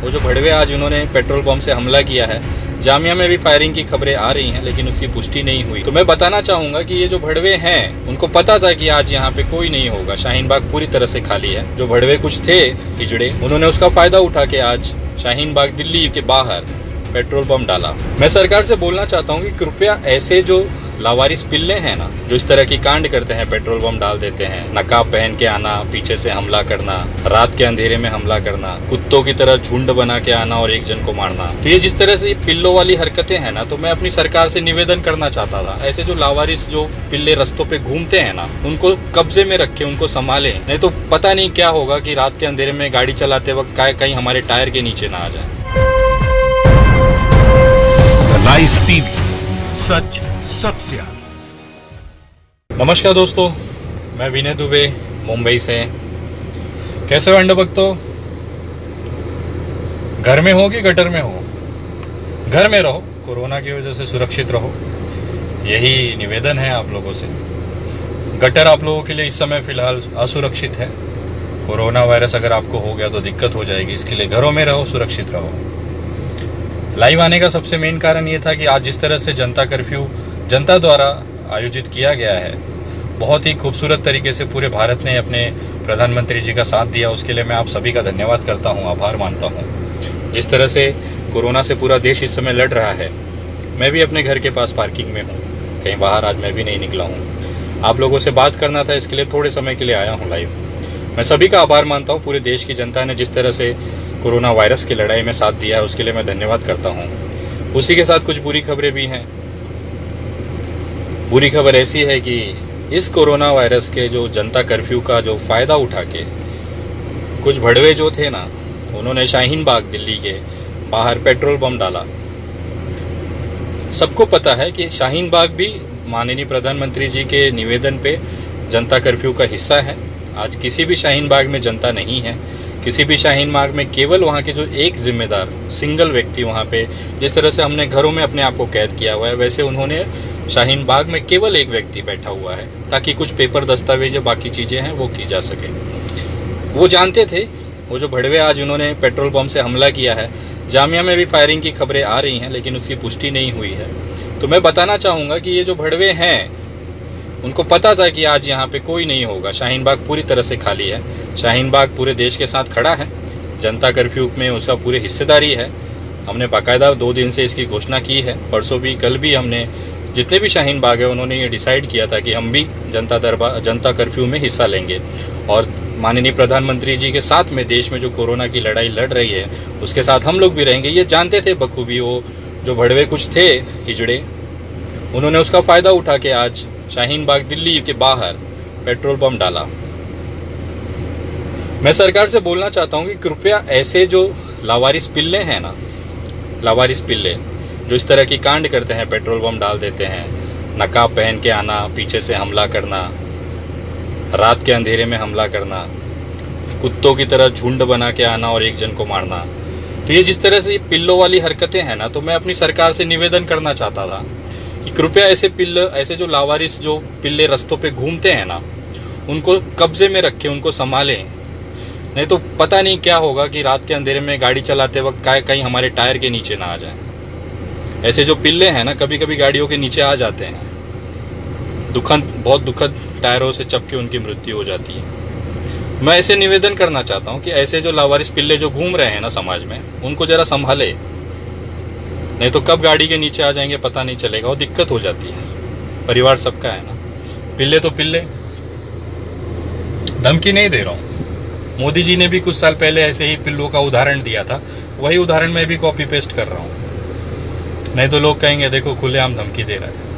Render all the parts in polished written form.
वो जो भड़वे आज उन्होंने पेट्रोल पंप से हमला किया है, जामिया में भी फायरिंग की खबरें आ रही हैं, लेकिन उसकी पुष्टि नहीं हुई। तो मैं बताना चाहूंगा कि ये जो भड़वे हैं उनको पता था कि आज यहाँ पे कोई नहीं होगा, शाहीन बाग पूरी तरह से खाली है। जो भड़वे कुछ थे हिजड़े, उन्होंने उसका फायदा उठा के आज शाहीन बाग दिल्ली के बाहर पेट्रोल पंप डाला। मैं सरकार से बोलना चाहता हूँ कि कृपया ऐसे जो लावारिस पिल्ले हैं ना, जो इस तरह की कांड करते हैं, पेट्रोल पंप डाल देते हैं, नकाब पहन के आना, पीछे से हमला करना, रात के अंधेरे में हमला करना, कुत्तों की तरह झुंड बना के आना और एक जन को मारना, तो ये जिस तरह से ये पिल्लों वाली हरकतें हैं ना, तो मैं अपनी सरकार से निवेदन करना चाहता था, ऐसे जो लावारिस जो पिल्ले रस्तों पे घूमते हैं ना, उनको कब्जे में रखे, उनको संभाले, नहीं तो पता नहीं क्या होगा कि रात के अंधेरे में गाड़ी चलाते वक्त कहीं हमारे टायर के नीचे ना आ जाए। लाइव टीवी, सच सबसे आगे। नमस्कार दोस्तों, मैं विनय दुबे मुंबई से। कैसे हो अंडे भक्तों? घर में हो कि गटर में हो? घर में रहो, कोरोना की वजह से सुरक्षित रहो, यही निवेदन है आप लोगों से। गटर आप लोगों के लिए इस समय फिलहाल असुरक्षित है। कोरोना वायरस अगर आपको हो गया तो दिक्कत हो जाएगी, इसके लिए घरों में रहो, सुरक्षित रहो। लाइव आने का सबसे मेन कारण ये था कि आज जिस तरह से जनता कर्फ्यू जनता द्वारा आयोजित किया गया है, बहुत ही खूबसूरत तरीके से पूरे भारत ने अपने प्रधानमंत्री जी का साथ दिया, उसके लिए मैं आप सभी का धन्यवाद करता हूं, आभार मानता हूं। जिस तरह से कोरोना से पूरा देश इस समय लड़ रहा है, मैं भी अपने घर के पास पार्किंग में हूं, कहीं बाहर आज मैं भी नहीं निकला हूं। आप लोगों से बात करना था, इसके लिए थोड़े समय के लिए आया हूँ लाइव। मैं सभी का आभार मानता हूँ, पूरे देश की जनता ने जिस तरह से कोरोना वायरस की लड़ाई में साथ दिया है, उसके लिए मैं धन्यवाद करता हूँ। उसी के साथ कुछ बुरी खबरें भी हैं। बुरी खबर ऐसी है कि इस कोरोना वायरस के जो जनता कर्फ्यू का जो फ़ायदा उठा के कुछ भड़वे जो थे ना, उन्होंने शाहीन बाग दिल्ली के बाहर पेट्रोल पंप डाला। सबको पता है कि शाहीन बाग भी माननीय प्रधानमंत्री जी के निवेदन पे जनता कर्फ्यू का हिस्सा है। आज किसी भी शाहीन बाग में जनता नहीं है, किसी भी शाहीन बाग में केवल वहाँ के जो एक जिम्मेदार सिंगल व्यक्ति वहाँ पे, जिस तरह से हमने घरों में अपने आप को कैद किया हुआ है, वैसे उन्होंने शाहीन बाग में केवल एक व्यक्ति बैठा हुआ है, ताकि कुछ पेपर दस्तावेज बाकी चीज़ें हैं वो की जा सके। वो जानते थे, वो जो भड़वे आज उन्होंने पेट्रोल पंप से हमला किया है, जामिया में भी फायरिंग की खबरें आ रही हैं, लेकिन उसकी पुष्टि नहीं हुई है। तो मैं बताना चाहूँगा कि ये जो भड़वे हैं उनको पता था कि आज यहाँ पे कोई नहीं होगा, शाहीन बाग पूरी तरह से खाली है। शाहीन बाग पूरे देश के साथ खड़ा है, जनता कर्फ्यू में उसका पूरी हिस्सेदारी है। हमने बाकायदा 2 दिन से इसकी घोषणा की है, परसों भी कल भी हमने जितने भी शाहीन बाग है उन्होंने ये डिसाइड किया था कि हम भी जनता कर्फ्यू में हिस्सा लेंगे, और माननीय प्रधानमंत्री जी के साथ में देश में जो कोरोना की लड़ाई लड़ रही है उसके साथ हम लोग भी रहेंगे। ये जानते थे बखूबी। वो जो भड़वे कुछ थे हिजड़े, उन्होंने उसका फ़ायदा उठा के आज शाहीन बाग दिल्ली के बाहर पेट्रोल पंप डाला। मैं सरकार से बोलना चाहता हूँ कि कृपया ऐसे जो लावारिस पिल्ले हैं ना, लावारिस पिल्ले जो इस तरह की कांड करते हैं, पेट्रोल पंप डाल देते हैं, नकाब पहन के आना, पीछे से हमला करना, रात के अंधेरे में हमला करना, कुत्तों की तरह झुंड बना के आना और एक जन को मारना, तो ये जिस तरह से ये पिल्लों वाली हरकतें हैं ना, तो मैं अपनी सरकार से निवेदन करना चाहता था कि कृपया ऐसे जो लावारिस जो पिल्ले रस्तों पे घूमते हैं ना, उनको कब्जे में रखें, उनको संभालें, नहीं तो पता नहीं क्या होगा कि रात के अंधेरे में गाड़ी चलाते वक्त कहीं हमारे टायर के नीचे ना आ जाए। ऐसे जो पिल्ले हैं ना, कभी कभी गाड़ियों के नीचे आ जाते हैं, बहुत दुखद टायरों से चपके उनकी मृत्यु हो जाती है। मैं ऐसे निवेदन करना चाहता हूँ कि ऐसे जो लावारिस पिल्ले जो घूम रहे हैं ना समाज में, उनको जरा संभाले, नहीं तो कब गाड़ी के नीचे आ जाएंगे पता नहीं चलेगा, और दिक्कत हो जाती है। परिवार सबका है ना। पिल्ले तो पिल्ले, धमकी नहीं दे रहा हूँ। मोदी जी ने भी कुछ साल पहले ऐसे ही पिल्लों का उदाहरण दिया था, वही उदाहरण मैं भी कॉपी पेस्ट कर रहा हूँ, नहीं तो लोग कहेंगे देखो खुलेआम धमकी दे रहा है।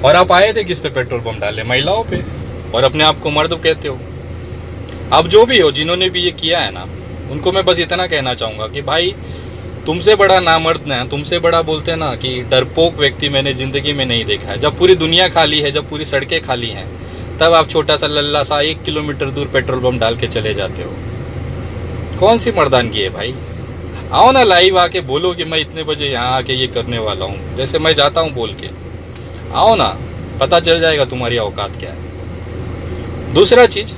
और आप आए थे किस पे पेट्रोल पंप डाले? महिलाओं पे, और अपने आप को मर्द कहते हो। अब जो भी हो, जिन्होंने भी ये किया है ना, उनको मैं बस इतना कहना चाहूँगा कि भाई तुमसे बड़ा नामर्द ना, तुमसे बड़ा बोलते हैं ना कि डरपोक व्यक्ति मैंने ज़िंदगी में नहीं देखा है। जब पूरी दुनिया खाली है, जब पूरी सड़कें खाली हैं, तब आप छोटा सा लल्ला सा 1 किलोमीटर दूर पेट्रोल पंप डाल के चले जाते हो। कौन सी मर्दानगी है भाई? आओ ना लाइव आके बोलो कि मैं इतने बजे यहाँ आके ये करने वाला हूँ, जैसे मैं जाता हूँ बोल के। आओ ना, पता चल जाएगा तुम्हारी औकात क्या है। दूसरा चीज़,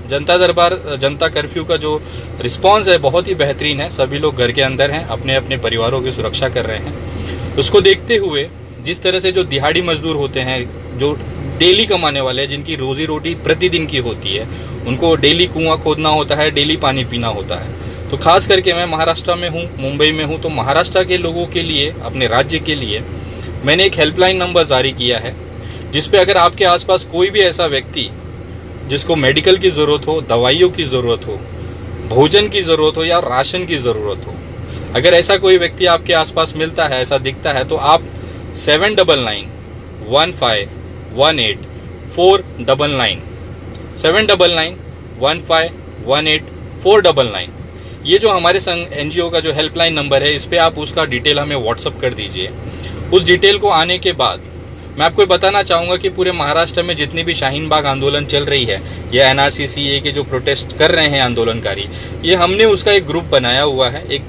जनता दरबार जनता कर्फ्यू का जो रिस्पांस है बहुत ही बेहतरीन है। सभी लोग घर के अंदर हैं, अपने अपने परिवारों की सुरक्षा कर रहे हैं। उसको देखते हुए जिस तरह से जो दिहाड़ी मजदूर होते हैं, जो डेली कमाने वाले हैं, जिनकी रोजी रोटी प्रतिदिन की होती है, उनको डेली कुआं खोदना होता है, डेली पानी पीना होता है। तो खास करके मैं महाराष्ट्र में हूँ, मुंबई में हूँ, तो महाराष्ट्र के लोगों के लिए, अपने राज्य के लिए मैंने एक हेल्पलाइन नंबर जारी किया है, जिसपे अगर आपके आसपास कोई भी ऐसा व्यक्ति जिसको मेडिकल की ज़रूरत हो, दवाइयों की ज़रूरत हो, भोजन की ज़रूरत हो या राशन की ज़रूरत हो, अगर ऐसा कोई व्यक्ति आपके आसपास मिलता है, ऐसा दिखता है, तो आप 799-1518-499 799-1518-499 ये जो हमारे संघ NGO का जो हेल्पलाइन नंबर है, इस पर आप उसका डिटेल हमें व्हाट्सअप कर दीजिए। उस डिटेल को आने के बाद मैं आपको बताना चाहूँगा कि पूरे महाराष्ट्र में जितनी भी शाहीन बाग आंदोलन चल रही है, या NRC CAA के जो प्रोटेस्ट कर रहे हैं आंदोलनकारी, ये हमने उसका एक ग्रुप बनाया हुआ है, एक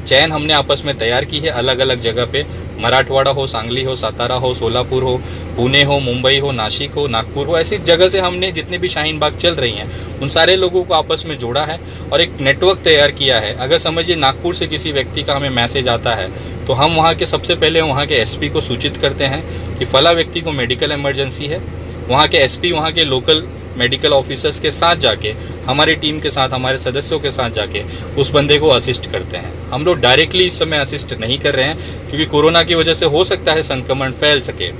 चैन हमने आपस में तैयार की है। अलग अलग जगह पे, मराठवाड़ा हो, सांगली हो, सातारा हो, सोलापुर हो, पुणे हो, मुंबई हो, नासिक हो, नागपुर हो, ऐसी जगह से हमने जितने भी शाहीन बाग चल रही हैं उन सारे लोगों को आपस में जोड़ा है और एक नेटवर्क तैयार किया है। अगर समझिए नागपुर से किसी व्यक्ति का हमें मैसेज आता है, तो हम वहाँ के सबसे पहले वहाँ के SP को सूचित करते हैं कि फला व्यक्ति को मेडिकल इमरजेंसी है। वहाँ के SP वहाँ के लोकल मेडिकल ऑफिसर्स के साथ जाके, हमारी टीम के साथ, हमारे सदस्यों के साथ जाके उस बंदे को असिस्ट करते हैं। हम लोग डायरेक्टली इस समय असिस्ट नहीं कर रहे हैं, क्योंकि कोरोना की वजह से हो सकता है संक्रमण फैल सके।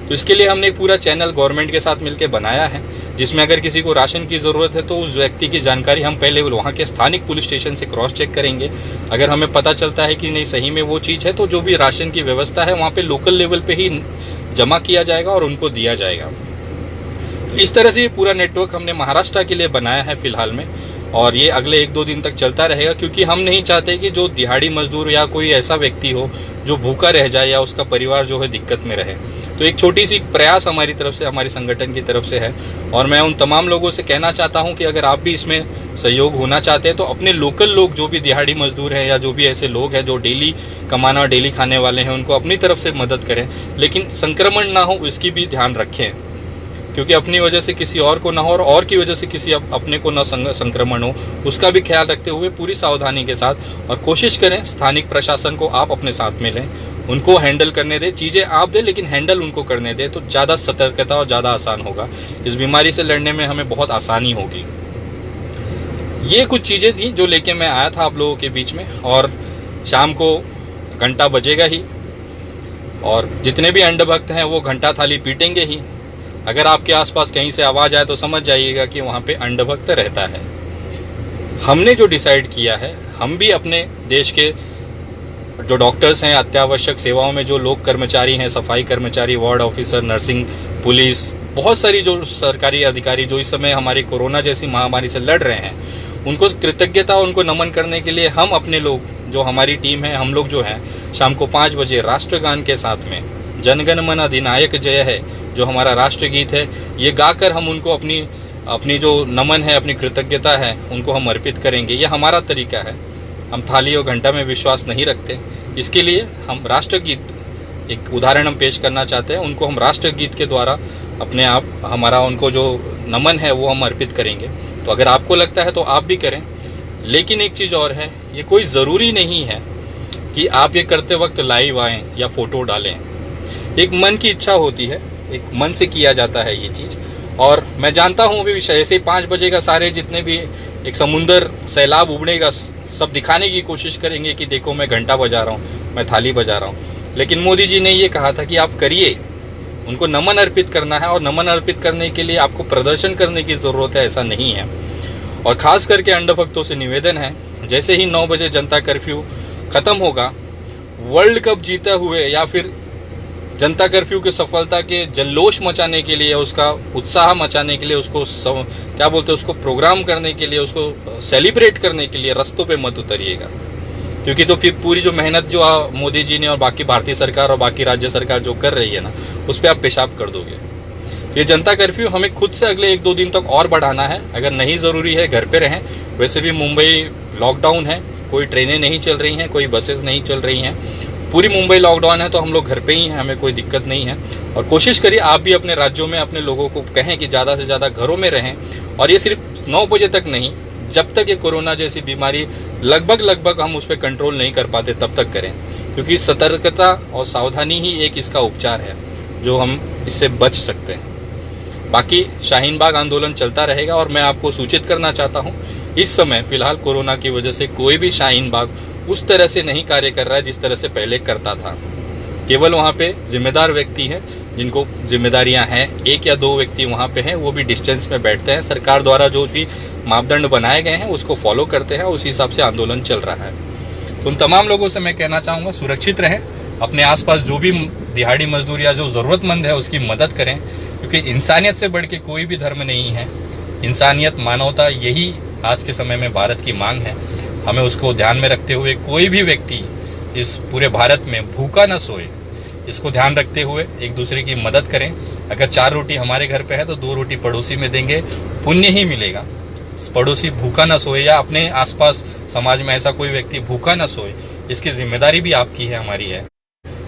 तो इसके लिए हमने एक पूरा चैनल गवर्नमेंट के साथ मिलकर बनाया है, जिसमें अगर किसी को राशन की ज़रूरत है तो उस व्यक्ति की जानकारी हम पहले वहाँ के स्थानिक पुलिस स्टेशन से क्रॉस चेक करेंगे। अगर हमें पता चलता है कि नहीं, सही में वो चीज़ है, तो जो भी राशन की व्यवस्था है वहाँ पे लोकल लेवल पे ही जमा किया जाएगा और उनको दिया जाएगा। तो इस तरह से ये पूरा नेटवर्क हमने महाराष्ट्र के लिए बनाया है फिलहाल में, और ये अगले 1-2 दिन तक चलता रहेगा, क्योंकि हम नहीं चाहते कि जो दिहाड़ी मजदूर या कोई ऐसा व्यक्ति हो जो भूखा रह जाए या उसका परिवार जो है दिक्कत में रहे। तो एक छोटी सी प्रयास हमारी तरफ से, हमारे संगठन की तरफ से है, और मैं उन तमाम लोगों से कहना चाहता हूं कि अगर आप भी इसमें सहयोग होना चाहते हैं तो अपने लोकल लोग जो भी दिहाड़ी मजदूर हैं या जो भी ऐसे लोग हैं जो डेली कमाना और डेली खाने वाले हैं, उनको अपनी तरफ से मदद करें, लेकिन संक्रमण ना हो इसकी भी ध्यान रखें, क्योंकि अपनी वजह से किसी और को ना हो और की वजह से किसी अपने को ना संक्रमण हो, उसका भी ख्याल रखते हुए पूरी सावधानी के साथ, और कोशिश करें स्थानिक प्रशासन को आप अपने साथ में लें, उनको हैंडल करने दें, चीज़ें आप दें लेकिन हैंडल उनको करने दें, तो ज़्यादा सतर्कता और ज़्यादा आसान होगा। इस बीमारी से लड़ने में हमें बहुत आसानी होगी। ये कुछ चीज़ें थी जो लेके मैं आया था आप लोगों के बीच में, और शाम को घंटा बजेगा ही, और जितने भी अंधभक्त हैं वो घंटा थाली पीटेंगे ही। अगर आपके आसपास कहीं से आवाज़ आए तो समझ जाइएगा कि वहाँ पे अंधभक्त रहता है। हमने जो डिसाइड किया है, हम भी अपने देश के जो डॉक्टर्स हैं, अत्यावश्यक सेवाओं में जो लोग कर्मचारी हैं, सफाई कर्मचारी, वार्ड ऑफिसर, नर्सिंग, पुलिस, बहुत सारी जो सरकारी अधिकारी जो इस समय हमारी कोरोना जैसी महामारी से लड़ रहे हैं, उनको कृतज्ञता, उनको नमन करने के लिए हम अपने लोग, जो हमारी टीम है, हम लोग जो हैं, शाम को 5 बजे राष्ट्रगान के साथ में जनगण मन अधिनायक जय है, जो हमारा राष्ट्रगीत है, ये गाकर हम उनको अपनी जो नमन है, अपनी कृतज्ञता है, उनको हम अर्पित करेंगे। ये हमारा तरीका है। हम थाली और घंटा में विश्वास नहीं रखते, इसके लिए हम राष्ट्रगीत, एक उदाहरण हम पेश करना चाहते हैं, उनको हम राष्ट्रगीत के द्वारा अपने आप हमारा उनको जो नमन है वो हम अर्पित करेंगे। तो अगर आपको लगता है तो आप भी करें, लेकिन एक चीज़ और है, ये कोई ज़रूरी नहीं है कि आप ये करते वक्त लाइव आएँ या फ़ोटो डालें। एक मन की इच्छा होती है, एक मन से किया जाता है ये चीज़। और मैं जानता हूँ अभी ऐसे 5 बजे का सारे जितने भी एक समुंदर सैलाब उबड़ेगा, सब दिखाने की कोशिश करेंगे कि देखो मैं घंटा बजा रहा हूँ, मैं थाली बजा रहा हूँ, लेकिन मोदी जी ने ये कहा था कि आप करिए, उनको नमन अर्पित करना है, और नमन अर्पित करने के लिए आपको प्रदर्शन करने की ज़रूरत है, ऐसा नहीं है। और ख़ास करके अंधभक्तों से निवेदन है, जैसे ही 9 बजे जनता कर्फ्यू ख़त्म होगा, वर्ल्ड कप जीते हुए या फिर जनता कर्फ्यू की सफलता के जल्लोष मचाने के लिए, उसका उत्साह मचाने के लिए, उसको क्या बोलते हैं, उसको प्रोग्राम करने के लिए, उसको सेलिब्रेट करने के लिए रास्तों पे मत उतरिएगा, क्योंकि तो फिर पूरी जो मेहनत जो मोदी जी ने और बाकी भारतीय सरकार और बाकी राज्य सरकार जो कर रही है ना, उस पर आप पेशाब कर दोगे। ये जनता कर्फ्यू हमें खुद से अगले 1-2 दिन तक और बढ़ाना है। अगर नहीं ज़रूरी है घर पे रहें। वैसे भी मुंबई लॉकडाउन है, कोई ट्रेनें नहीं चल रही हैं, कोई बसेस नहीं चल रही हैं, पूरी मुंबई लॉकडाउन है, तो हम लोग घर पे ही हैं, हमें कोई दिक्कत नहीं है। और कोशिश करिए आप भी अपने राज्यों में अपने लोगों को कहें कि ज़्यादा से ज़्यादा घरों में रहें। और ये सिर्फ 9 बजे तक नहीं, जब तक ये कोरोना जैसी बीमारी लगभग हम उस पर कंट्रोल नहीं कर पाते तब तक करें, क्योंकि सतर्कता और सावधानी ही एक इसका उपचार है जो हम इससे बच सकते हैं। बाकी शाहीन बाग आंदोलन चलता रहेगा और मैं आपको सूचित करना चाहता हूं, इस समय फिलहाल कोरोना की वजह से कोई भी शाहीन बाग उस तरह से नहीं कार्य कर रहा है जिस तरह से पहले करता था। केवल वहाँ पे जिम्मेदार व्यक्ति हैं जिनको जिम्मेदारियां हैं, 1 या 2 व्यक्ति वहाँ पे हैं, वो भी डिस्टेंस में बैठते हैं, सरकार द्वारा जो भी मापदंड बनाए गए हैं उसको फॉलो करते हैं, उस हिसाब से आंदोलन चल रहा है। तो उन तमाम लोगों से मैं कहना चाहूँगा, सुरक्षित रहें, अपने आसपास जो भी दिहाड़ी मजदूर या जो ज़रूरतमंद है उसकी मदद करें, क्योंकि इंसानियत से बढ़ के कोई भी धर्म नहीं है। इंसानियत, मानवता, यही आज के समय में भारत की मांग है। हमें उसको ध्यान में रखते हुए कोई भी व्यक्ति इस पूरे भारत में भूखा न सोए, इसको ध्यान रखते हुए एक दूसरे की मदद करें। अगर 4 रोटी हमारे घर पे है तो 2 रोटी पड़ोसी में देंगे, पुण्य ही मिलेगा। पड़ोसी भूखा न सोए या अपने आसपास समाज में ऐसा कोई व्यक्ति भूखा न सोए, इसकी जिम्मेदारी भी आपकी है, हमारी है।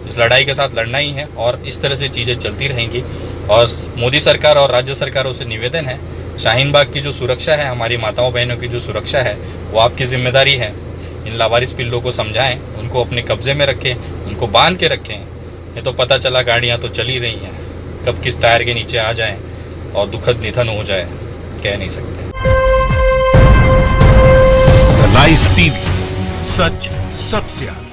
इस लड़ाई के साथ लड़ना ही है और इस तरह से चीज़ें चलती रहेंगी। और मोदी सरकार और राज्य सरकारों से निवेदन है, शाहीन बाग की जो सुरक्षा है, हमारी माताओं बहनों की जो सुरक्षा है, वो आपकी जिम्मेदारी है। इन लावारिस पिल्लों को समझाएं, उनको अपने कब्जे में रखें, उनको बांध के रखें। ये तो पता चला गाड़ियाँ तो चली रही हैं, कब किस टायर के नीचे आ जाएं और दुखद निधन हो जाए, कह नहीं सकते। लाइव टीवी, सच सबसे आगे।